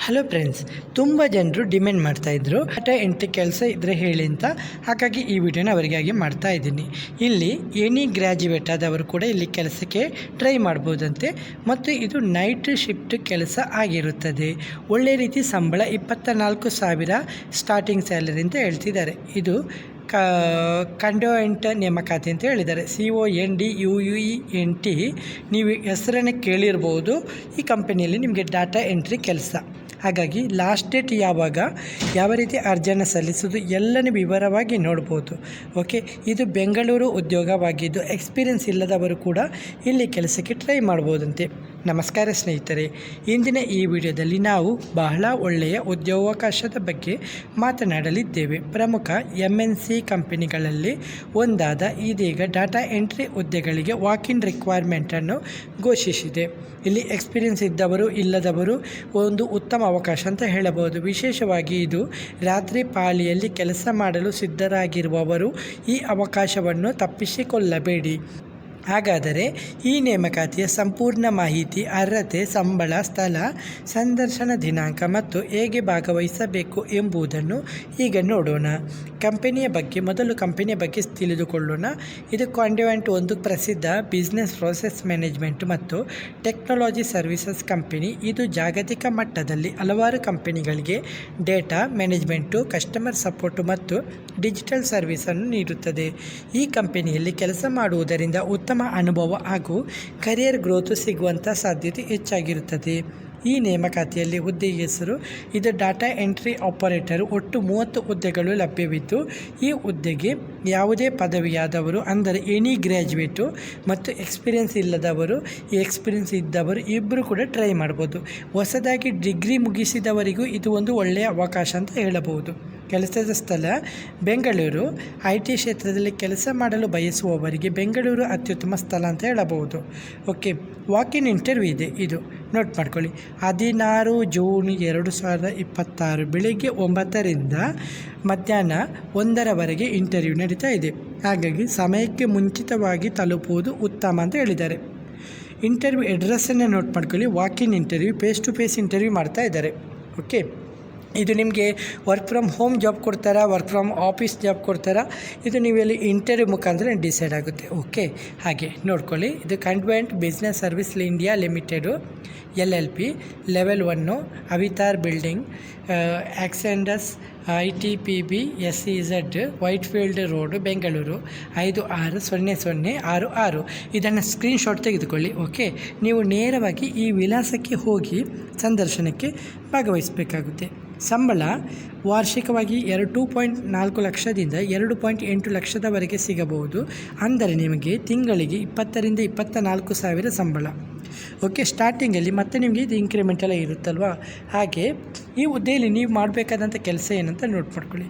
Hello friends, ತುಂಬ ಜನರು demand ಮಾಡ್ತಾಯಿದ್ರು ಡಾಟಾ ಎಂಟ್ರಿ ಕೆಲಸ ಇದ್ದರೆ ಹೇಳಿ ಅಂತ. ಹಾಗಾಗಿ ಈ ವಿಡಿಯೋನ ಅವರಿಗಾಗಿ ಮಾಡ್ತಾ ಇದ್ದೀನಿ. ಇಲ್ಲಿ ಎನಿ ಗ್ರ್ಯಾಜುಯೇಟ್ ಆದವರು ಕೂಡ ಇಲ್ಲಿ ಕೆಲಸಕ್ಕೆ ಟ್ರೈ ಮಾಡ್ಬೋದಂತೆ. ಮತ್ತು ಇದು ನೈಟ್ ಶಿಫ್ಟ್ ಕೆಲಸ ಆಗಿರುತ್ತದೆ. ಒಳ್ಳೆ ರೀತಿ ಸಂಬಳ 24,000 ಸ್ಟಾರ್ಟಿಂಗ್ ಸ್ಯಾಲರಿ ಅಂತ ಹೇಳ್ತಿದ್ದಾರೆ. ಇದು ಕಂಡೋಯೆಂಟ್ ನೇಮಕಾತಿ ಅಂತ ಹೇಳಿದ್ದಾರೆ. CONDUENT. ನೀವು ಹೆಸರನ್ನು ಕೇಳಿರ್ಬೋದು. ಈ ಕಂಪನಿಯಲ್ಲಿ ನಿಮಗೆ ಡಾಟಾ ಎಂಟ್ರಿ ಕೆಲಸ. ಹಾಗಾಗಿ ಲಾಸ್ಟ್ ಡೇಟ್ ಯಾವಾಗ, ಯಾವ ರೀತಿ ಅರ್ಜಿಯನ್ನು ಸಲ್ಲಿಸೋದು ಎಲ್ಲನೂ ವಿವರವಾಗಿ ನೋಡ್ಬೋದು. ಓಕೆ, ಇದು ಬೆಂಗಳೂರು ಉದ್ಯೋಗವಾಗಿದ್ದು ಎಕ್ಸ್ಪೀರಿಯನ್ಸ್ ಇಲ್ಲದವರು ಕೂಡ ಇಲ್ಲಿ ಕೆಲಸಕ್ಕೆ ಟ್ರೈ ಮಾಡ್ಬೋದಂತೆ. ನಮಸ್ಕಾರ ಸ್ನೇಹಿತರೆ, ಇಂದಿನ ಈ ವಿಡಿಯೋದಲ್ಲಿ ನಾವು ಬಹಳ ಒಳ್ಳೆಯ ಉದ್ಯೋಗಾವಕಾಶದ ಬಗ್ಗೆ ಮಾತನಾಡಲಿದ್ದೇವೆ. ಪ್ರಮುಖ MNC ಕಂಪನಿಗಳಲ್ಲಿ ಒಂದಾದ ಇದೀಗ ಡಾಟಾ ಎಂಟ್ರಿ ಹುದ್ದೆಗಳಿಗೆ ವಾಕ್-ಇನ್ ರಿಕ್ವೈರ್ಮೆಂಟನ್ನು ಘೋಷಿಸಿದೆ. ಇಲ್ಲಿ ಎಕ್ಸ್ಪೀರಿಯನ್ಸ್ ಇದ್ದವರು ಇಲ್ಲದವರು ಒಂದು ಉತ್ತಮ ಅವಕಾಶ ಅಂತ ಹೇಳಬಹುದು. ವಿಶೇಷವಾಗಿ ಇದು ರಾತ್ರಿ ಪಾಳಿಯಲ್ಲಿ ಕೆಲಸ ಮಾಡಲು ಸಿದ್ಧರಾಗಿರುವವರು ಈ ಅವಕಾಶವನ್ನು ತಪ್ಪಿಸಿಕೊಳ್ಳಬೇಡಿ. ಹಾಗಾದರೆ ಈ ನೇಮಕಾತಿಯ ಸಂಪೂರ್ಣ ಮಾಹಿತಿ, ಅರ್ಹತೆ, ಸಂಬಳ, ಸ್ಥಳ, ಸಂದರ್ಶನ ದಿನಾಂಕ ಮತ್ತು ಹೇಗೆ ಭಾಗವಹಿಸಬೇಕು ಎಂಬುದನ್ನು ಈಗ ನೋಡೋಣ. ಮೊದಲು ಕಂಪನಿಯ ಬಗ್ಗೆ ತಿಳಿದುಕೊಳ್ಳೋಣ. ಇದು ಕಂಡೋಯೆಂಟ್ ಒಂದು ಪ್ರಸಿದ್ಧ ಬಿಸ್ನೆಸ್ ಪ್ರೋಸೆಸ್ ಮ್ಯಾನೇಜ್ಮೆಂಟ್ ಮತ್ತು ಟೆಕ್ನಾಲಜಿ ಸರ್ವಿಸಸ್ ಕಂಪನಿ. ಇದು ಜಾಗತಿಕ ಮಟ್ಟದಲ್ಲಿ ಹಲವಾರು ಕಂಪನಿಗಳಿಗೆ ಡೇಟಾ ಮ್ಯಾನೇಜ್ಮೆಂಟು, ಕಸ್ಟಮರ್ ಸಪೋರ್ಟ್ ಮತ್ತು ಡಿಜಿಟಲ್ ಸರ್ವಿಸನ್ನು ನೀಡುತ್ತದೆ. ಈ ಕಂಪನಿಯಲ್ಲಿ ಕೆಲಸ ಮಾಡುವುದರಿಂದ ಉತ್ತಮ ಅನುಭವ ಹಾಗೂ ಕರಿಯರ್ ಗ್ರೋತ್ ಸಿಗುವಂಥ ಸಾಧ್ಯತೆ ಹೆಚ್ಚಾಗಿರುತ್ತದೆ. ಈ ನೇಮಕಾತಿಯಲ್ಲಿ ಹುದ್ದೆ ಹೆಸರು ಇದು ಡಾಟಾ ಎಂಟ್ರಿ ಆಪರೇಟರ್. ಒಟ್ಟು 30 ಹುದ್ದೆಗಳು ಲಭ್ಯವಿದ್ದು ಈ ಹುದ್ದೆಗೆ ಯಾವುದೇ ಪದವಿಯಾದವರು, ಅಂದರೆ ಎನಿ ಗ್ರ್ಯಾಜುಯೇಟು ಮತ್ತು ಎಕ್ಸ್ಪೀರಿಯನ್ಸ್ ಇಲ್ಲದವರು, ಎಕ್ಸ್ಪೀರಿಯನ್ಸ್ ಇದ್ದವರು ಇಬ್ಬರು ಕೂಡ ಟ್ರೈ ಮಾಡ್ಬೋದು. ಹೊಸದಾಗಿ ಡಿಗ್ರಿ ಮುಗಿಸಿದವರಿಗೂ ಇದು ಒಂದು ಒಳ್ಳೆಯ ಅವಕಾಶ ಅಂತ ಹೇಳಬಹುದು. ಕೆಲಸದ ಸ್ಥಳ ಬೆಂಗಳೂರು. IT ಕ್ಷೇತ್ರದಲ್ಲಿ ಕೆಲಸ ಮಾಡಲು ಬಯಸುವವರಿಗೆ ಬೆಂಗಳೂರು ಅತ್ಯುತ್ತಮ ಸ್ಥಳ ಅಂತ ಹೇಳಬಹುದು. ಓಕೆ, ವಾಕ್-ಇನ್ ಇಂಟರ್ವ್ಯೂ ಇದೆ. ಇದು ನೋಟ್ ಮಾಡ್ಕೊಳ್ಳಿ. 16 ಜೂನ್ 2026 ಬೆಳಿಗ್ಗೆ 9ರಿಂದ ಮಧ್ಯಾಹ್ನ 1ರವರೆಗೆ ಇಂಟರ್ವ್ಯೂ ನಡೀತಾ ಇದೆ. ಹಾಗಾಗಿ ಸಮಯಕ್ಕೆ ಮುಂಚಿತವಾಗಿ ತಲುಪುವುದು ಉತ್ತಮ ಅಂತ ಹೇಳಿದ್ದಾರೆ. ಇಂಟರ್ವ್ಯೂ ಅಡ್ರೆಸ್ಸನ್ನು ನೋಟ್ ಮಾಡ್ಕೊಳ್ಳಿ. Walk-in interview, face to face interview ಮಾಡ್ತಾ ಇದ್ದಾರೆ. ಓಕೆ, ಇದು ನಿಮಗೆ ವರ್ಕ್ ಫ್ರಮ್ ಹೋಮ್ ಜಾಬ್ ಕೊಡ್ತಾರಾ, ವರ್ಕ್ ಫ್ರಮ್ ಆಫೀಸ್ ಜಾಬ್ ಕೊಡ್ತಾರಾ, ಇದು ನೀವೆಲ್ಲಿ ಇಂಟರ್ವ್ಯೂ ಮುಖಾಂತರ ಡಿಸೈಡ್ ಆಗುತ್ತೆ. ಓಕೆ, ಹಾಗೆ ನೋಡ್ಕೊಳ್ಳಿ. ಇದು Conduent business service India limited LLP, level 1, ಅವಿತಾರ್ building, Ascendas ITPB SEZ, Whitefield road, Bengaluru 560066. ಇದನ್ನು ಸ್ಕ್ರೀನ್ಶಾಟ್ ತೆಗೆದುಕೊಳ್ಳಿ. ಓಕೆ, ನೀವು ನೇರವಾಗಿ ಈ ವಿಳಾಸಕ್ಕೆ ಹೋಗಿ ಸಂದರ್ಶನಕ್ಕೆ ಭಾಗವಹಿಸಬೇಕಾಗುತ್ತೆ. ಸಂಬಳ ವಾರ್ಷಿಕವಾಗಿ 2.4 ಲಕ್ಷದಿಂದ 2.8 ಲಕ್ಷದವರೆಗೆ ಸಿಗಬಹುದು. ಅಂದರೆ ನಿಮಗೆ ತಿಂಗಳಿಗೆ 20ರಿಂದ 24,000 ಸಂಬಳ. ಓಕೆ, ಸ್ಟಾರ್ಟಿಂಗಲ್ಲಿ ಮತ್ತೆ ನಿಮಗೆ ಇದು ಇನ್ಕ್ರಿಮೆಂಟ್ ಎಲ್ಲ ಇರುತ್ತಲ್ವ. ಹಾಗೆ ಈ ಹುದ್ದೆಯಲ್ಲಿ ನೀವು ಮಾಡಬೇಕಾದಂಥ ಕೆಲಸ ಏನಂತ ನೋಟ್ ಮಾಡ್ಕೊಳ್ಳಿ.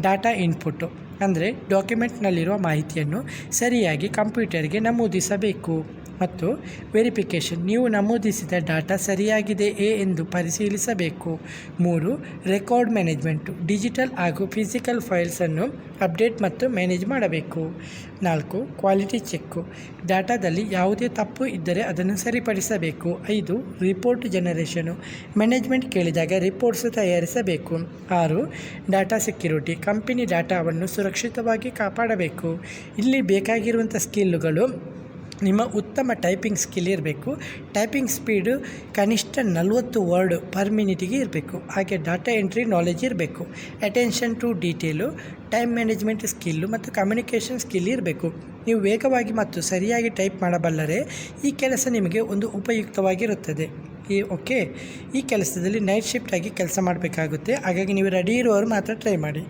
ಡಾಟಾ ಇನ್ಪುಟ್ಟು, ಅಂದರೆ ಡಾಕ್ಯುಮೆಂಟ್ನಲ್ಲಿರುವ ಮಾಹಿತಿಯನ್ನು ಸರಿಯಾಗಿ ಕಂಪ್ಯೂಟರ್ಗೆ ನಮೂದಿಸಬೇಕು. ಮತ್ತು ವೆರಿಫಿಕೇಷನ್, ನೀವು ನಮೂದಿಸಿದ ಡಾಟಾ ಸರಿಯಾಗಿದೆಯೇ ಎಂದು ಪರಿಶೀಲಿಸಬೇಕು. 3 ರೆಕಾರ್ಡ್ ಮ್ಯಾನೇಜ್ಮೆಂಟು, ಡಿಜಿಟಲ್ ಹಾಗೂ ಫಿಸಿಕಲ್ ಫೈಲ್ಸನ್ನು ಅಪ್ಡೇಟ್ ಮತ್ತು ಮ್ಯಾನೇಜ್ ಮಾಡಬೇಕು. 4 ಕ್ವಾಲಿಟಿ ಚೆಕ್ಕು, ಡಾಟಾದಲ್ಲಿ ಯಾವುದೇ ತಪ್ಪು ಇದ್ದರೆ ಅದನ್ನು ಸರಿಪಡಿಸಬೇಕು. 5 ರಿಪೋರ್ಟ್ ಜನರೇಷನು, ಮ್ಯಾನೇಜ್ಮೆಂಟ್ ಕೇಳಿದಾಗ ರಿಪೋರ್ಟ್ಸ್ ತಯಾರಿಸಬೇಕು. 6 ಡಾಟಾ ಸೆಕ್ಯುರಿಟಿ, ಕಂಪನಿ ಡಾಟಾವನ್ನು ಸುರಕ್ಷಿತವಾಗಿ ಕಾಪಾಡಬೇಕು. ಇಲ್ಲಿ ಬೇಕಾಗಿರುವಂಥ ಸ್ಕಿಲ್ಲುಗಳು, ನಿಮ್ಮ ಉತ್ತಮ ಟೈಪಿಂಗ್ ಸ್ಕಿಲ್ ಇರಬೇಕು. ಟೈಪಿಂಗ್ ಸ್ಪೀಡು ಕನಿಷ್ಠ 40 ವರ್ಡ್ ಪರ್ ಮಿನಿಟಿಗೆ ಇರಬೇಕು. ಹಾಗೆ ಡಾಟಾ ಎಂಟ್ರಿ ನಾಲೆಜ್ ಇರಬೇಕು. Attention to detail, time management skill ಮತ್ತು ಕಮ್ಯುನಿಕೇಷನ್ ಸ್ಕಿಲ್ ಇರಬೇಕು. ನೀವು ವೇಗವಾಗಿ ಮತ್ತು ಸರಿಯಾಗಿ ಟೈಪ್ ಮಾಡಬಲ್ಲರೆ ಈ ಕೆಲಸ ನಿಮಗೆ ಒಂದು ಉಪಯುಕ್ತವಾಗಿರುತ್ತದೆ. ಓಕೆ, ಈ ಕೆಲಸದಲ್ಲಿ ನೈಟ್ ಶಿಫ್ಟ್ ಆಗಿ ಕೆಲಸ ಮಾಡಬೇಕಾಗುತ್ತೆ. ಹಾಗಾಗಿ ನೀವು ರೆಡಿ ಇರುವವರು ಮಾತ್ರ ಟ್ರೈ ಮಾಡಿ.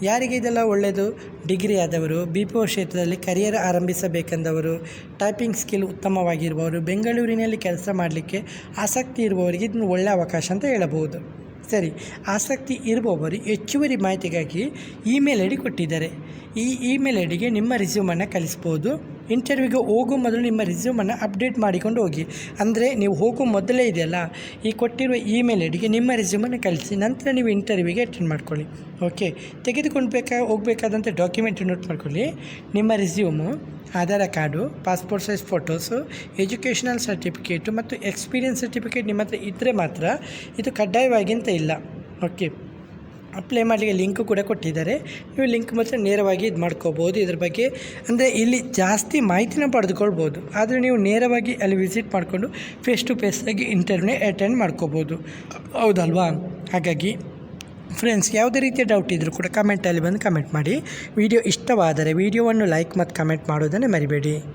ಯಾರಿಗೆ ಇದೆಲ್ಲ ಒಳ್ಳೆಯದು? ಡಿಗ್ರಿ ಆದವರು, BPO ಕ್ಷೇತ್ರದಲ್ಲಿ ಕರಿಯರ್ ಆರಂಭಿಸಬೇಕೆಂದವರು, ಟೈಪಿಂಗ್ ಸ್ಕಿಲ್ ಉತ್ತಮವಾಗಿರುವವರು, ಬೆಂಗಳೂರಿನಲ್ಲಿ ಕೆಲಸ ಮಾಡಲಿಕ್ಕೆ ಆಸಕ್ತಿ ಇರುವವರಿಗೆ ಇದನ್ನು ಒಳ್ಳೆಯ ಅವಕಾಶ ಅಂತ ಹೇಳಬಹುದು. ಸರಿ, ಆಸಕ್ತಿ ಇರುವವರು ಹೆಚ್ಚುವರಿ ಮಾಹಿತಿಗಾಗಿ ಇಮೇಲ್ ID ಕೊಟ್ಟಿದ್ದಾರೆ. ಈ ಇಮೇಲ್ IDಗೆ ನಿಮ್ಮ ರಿಸ್ಯೂಮನ್ನು ಕಳಿಸ್ಬೋದು. ಇಂಟರ್ವ್ಯೂಗೆ ಹೋಗೋ ಮೊದಲು ನಿಮ್ಮ ರಿಸ್ಯೂಮನ್ನು ಅಪ್ಡೇಟ್ ಮಾಡಿಕೊಂಡು ಹೋಗಿ. ಅಂದರೆ ನೀವು ಹೋಗೋ ಮೊದಲೇ ಇದೆಯಲ್ಲ, ಈ ಕೊಟ್ಟಿರುವ ಇಮೇಲ್ ಐಡಿಗೆ ನಿಮ್ಮ ರಿಸ್ಯೂಮನ್ನು ಕಳಿಸಿ. ನಂತರ ನೀವು ಇಂಟರ್ವ್ಯೂಗೆ ಅಟೆಂಡ್ ಮಾಡ್ಕೊಳ್ಳಿ. ಓಕೆ, ಹೋಗಬೇಕಾದಂಥ ಡಾಕ್ಯುಮೆಂಟ್ ನೋಟ್ ಮಾಡ್ಕೊಳ್ಳಿ. ನಿಮ್ಮ resume, Aadhaar card, passport size photos, educational certificate ಮತ್ತು ಎಕ್ಸ್ಪೀರಿಯನ್ಸ್ ಸರ್ಟಿಫಿಕೇಟ್ ನಿಮ್ಮ ಹತ್ರ ಇದ್ದರೆ ಮಾತ್ರ. ಇದು ಕಡ್ಡಾಯವಾಗಿ ಅಂತ ಇಲ್ಲ. ಓಕೆ, ಅಪ್ಲೈ ಮಾಡಲಿಕ್ಕೆ ಲಿಂಕು ಕೂಡ ಕೊಟ್ಟಿದ್ದಾರೆ. ನೀವು ಲಿಂಕ್ ಮಾತ್ರ ನೇರವಾಗಿ ಇದು ಮಾಡ್ಕೋಬೋದು. ಇದ್ರ ಬಗ್ಗೆ ಅಂದರೆ ಇಲ್ಲಿ ಜಾಸ್ತಿ ಮಾಹಿತಿನ ಪಡೆದುಕೊಳ್ಬೋದು. ಆದರೆ ನೀವು ನೇರವಾಗಿ ಅಲ್ಲಿ ವಿಸಿಟ್ ಮಾಡಿಕೊಂಡು ಫೇಸ್ ಟು ಫೇಸಾಗಿ ಇಂಟರ್ವ್ಯೂನೇ ಅಟೆಂಡ್ ಮಾಡ್ಕೋಬೋದು. ಹೌದಲ್ವಾ? ಹಾಗಾಗಿ ಫ್ರೆಂಡ್ಸ್, ಯಾವುದೇ ರೀತಿಯ ಡೌಟ್ ಇದ್ದರೂ ಕೂಡ ಕಮೆಂಟಲ್ಲಿ ಬಂದು ಕಮೆಂಟ್ ಮಾಡಿ. ವಿಡಿಯೋ ಇಷ್ಟವಾದರೆ ವಿಡಿಯೋವನ್ನು ಲೈಕ್ ಮತ್ತು ಕಮೆಂಟ್ ಮಾಡೋದನ್ನು ಮರಿಬೇಡಿ.